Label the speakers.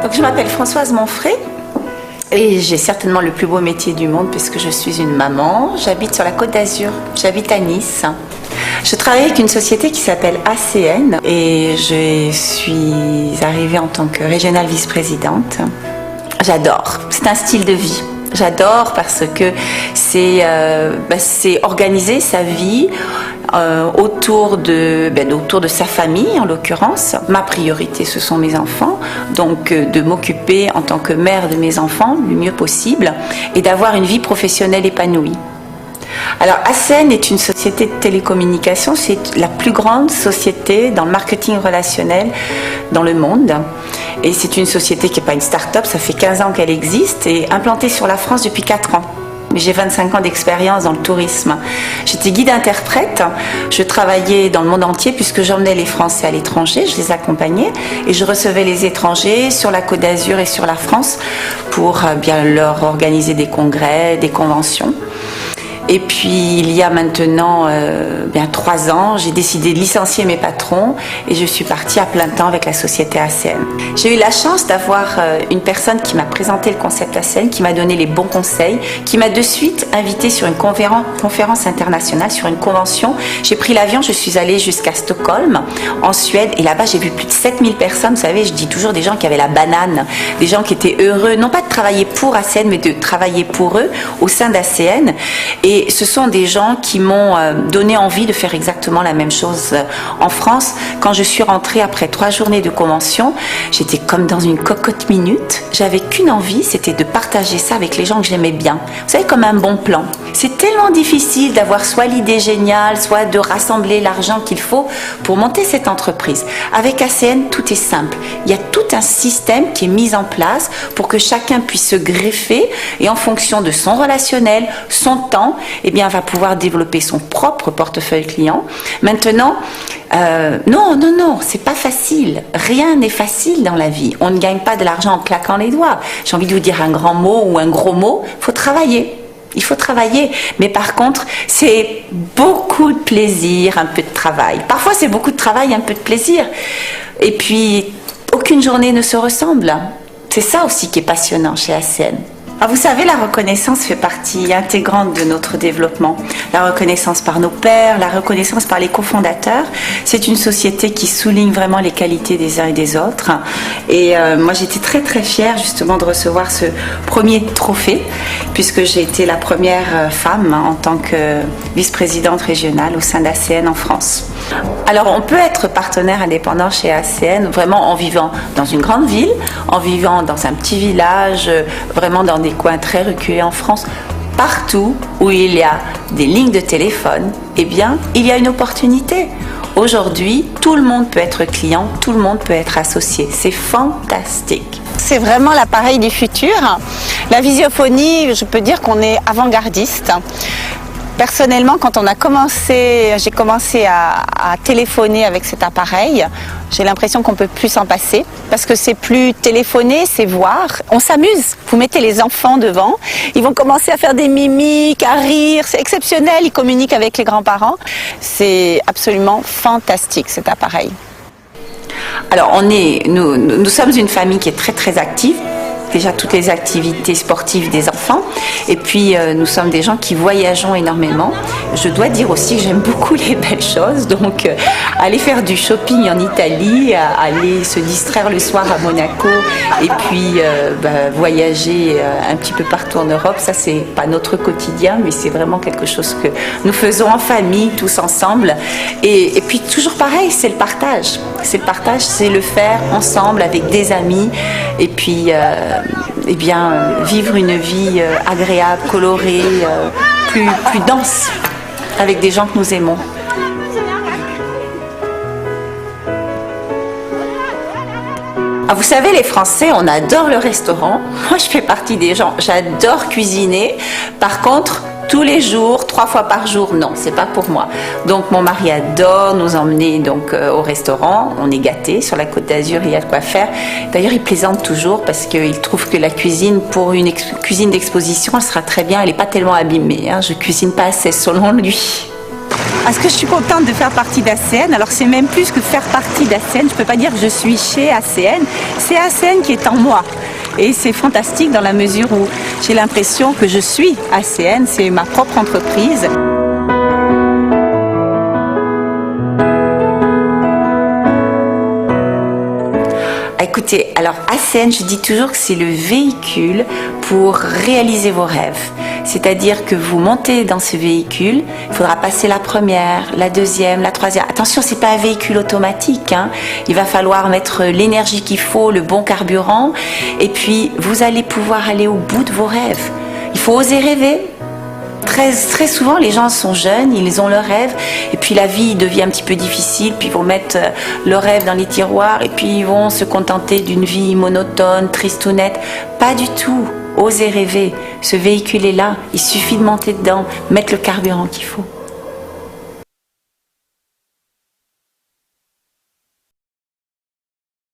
Speaker 1: Donc, je m'appelle Françoise Monfray et j'ai certainement le plus beau métier du monde puisque je suis une maman. J'habite sur la Côte d'Azur, j'habite à Nice. Je travaille avec une société qui s'appelle ACN et je suis arrivée en tant que régionale vice-présidente. J'adore, c'est un style de vie. J'adore parce que c'est organiser sa vie autour de sa famille en l'occurrence. Ma priorité ce sont mes enfants, donc de m'occuper en tant que mère de mes enfants le mieux possible et d'avoir une vie professionnelle épanouie. Alors ACN est une société de télécommunications, c'est la plus grande société dans le marketing relationnel dans le monde. Et c'est une société qui n'est pas une start-up, ça fait 15 ans qu'elle existe et implantée sur la France depuis 4 ans. Mais j'ai 25 ans d'expérience dans le tourisme. J'étais guide-interprète, je travaillais dans le monde entier puisque j'emmenais les Français à l'étranger, je les accompagnais et je recevais les étrangers sur la Côte d'Azur et sur la France pour bien leur organiser des congrès, des conventions. Et puis il y a maintenant 3 ans, j'ai décidé de licencier mes patrons et je suis partie à plein temps avec la société ACN. J'ai eu la chance d'avoir une personne qui m'a présenté le concept ACN, qui m'a donné les bons conseils, qui m'a de suite invitée sur une conférence internationale, sur une convention. J'ai pris l'avion, je suis allée jusqu'à Stockholm, en Suède, et là-bas j'ai vu plus de 7000 personnes. Vous savez, je dis toujours des gens qui avaient la banane, des gens qui étaient heureux, non pas de travailler pour ACN, mais de travailler pour eux au sein d'ACN. Et ce sont des gens qui m'ont donné envie de faire exactement la même chose en France. Quand je suis rentrée après 3 journées de convention, j'étais comme dans une cocotte minute. J'avais qu'une envie, c'était de partager ça avec les gens que j'aimais bien. Vous savez, comme un bon plan. C'est tellement difficile d'avoir soit l'idée géniale, soit de rassembler l'argent qu'il faut pour monter cette entreprise. Avec ACN, tout est simple. Il y a tout un système qui est mis en place pour que chacun puisse se greffer et en fonction de son relationnel, son temps, eh bien, va pouvoir développer son propre portefeuille client. Maintenant, non, c'est pas facile. Rien n'est facile dans la vie. On ne gagne pas de l'argent en claquant les doigts. J'ai envie de vous dire un grand mot ou un gros mot. Il faut travailler. Il faut travailler. Mais par contre, c'est beaucoup de plaisir, un peu de travail. Parfois, c'est beaucoup de travail, un peu de plaisir. Et puis, aucune journée ne se ressemble. C'est ça aussi qui est passionnant chez ACN. Alors vous savez, la reconnaissance fait partie intégrante de notre développement. La reconnaissance par nos pairs, la reconnaissance par les cofondateurs. C'est une société qui souligne vraiment les qualités des uns et des autres. Et moi, j'étais très très fière justement de recevoir ce premier trophée, puisque j'ai été la première femme en tant que vice-présidente régionale au sein d'ACN en France. Alors on peut être partenaire indépendant chez ACN vraiment en vivant dans une grande ville, en vivant dans un petit village, vraiment dans des coins très reculés en France. Partout où il y a des lignes de téléphone, eh bien, il y a une opportunité. Aujourd'hui, tout le monde peut être client, tout le monde peut être associé. C'est fantastique. C'est vraiment l'appareil du futur. La visiophonie, je peux dire qu'on est avant-gardiste. Personnellement, quand j'ai commencé à téléphoner avec cet appareil, j'ai l'impression qu'on ne peut plus s'en passer parce que c'est plus téléphoner, c'est voir. On s'amuse. Vous mettez les enfants devant, ils vont commencer à faire des mimiques, à rire. C'est exceptionnel, ils communiquent avec les grands-parents. C'est absolument fantastique cet appareil. Alors, nous sommes une famille qui est très très active. Déjà toutes les activités sportives des enfants et puis nous sommes des gens qui voyageons énormément. Je dois dire aussi que j'aime beaucoup les belles choses, donc aller faire du shopping en Italie, aller se distraire le soir à Monaco et puis voyager un petit peu partout en Europe, ça c'est pas notre quotidien mais c'est vraiment quelque chose que nous faisons en famille, tous ensemble et puis toujours pareil, c'est le partage, c'est le faire ensemble avec des amis et puis vivre une vie agréable, colorée, plus dense, avec des gens que nous aimons. Ah, vous savez, les Français, on adore le restaurant. Moi, je fais partie des gens, j'adore cuisiner. Par contre, tous les jours, 3 fois par jour, non, c'est pas pour moi. Donc mon mari adore nous emmener au restaurant. On est gâtés sur la Côte d'Azur, il y a de quoi faire. D'ailleurs, il plaisante toujours parce qu'il trouve que la cuisine pour une cuisine d'exposition, elle sera très bien. Elle n'est pas tellement abîmée. Je cuisine pas assez selon lui. Est-ce que je suis contente de faire partie d'ACN? Alors c'est même plus que faire partie d'ACN, je ne peux pas dire que je suis chez ACN, c'est ACN qui est en moi. Et c'est fantastique dans la mesure où j'ai l'impression que je suis ACN, c'est ma propre entreprise. Écoutez, alors ACN, je dis toujours que c'est le véhicule pour réaliser vos rêves. C'est-à-dire que vous montez dans ce véhicule, il faudra passer la première, la deuxième, la troisième. Attention, c'est pas un véhicule automatique, hein. Il va falloir mettre l'énergie qu'il faut, le bon carburant, et puis vous allez pouvoir aller au bout de vos rêves. Il faut oser rêver. Très souvent, les gens sont jeunes, ils ont leurs rêves, et puis la vie devient un petit peu difficile, puis ils vont mettre leurs rêves dans les tiroirs, et puis ils vont se contenter d'une vie monotone, tristounette. Pas du tout. Osez rêver. Ce véhicule est là. Il suffit de monter dedans, mettre le carburant qu'il faut.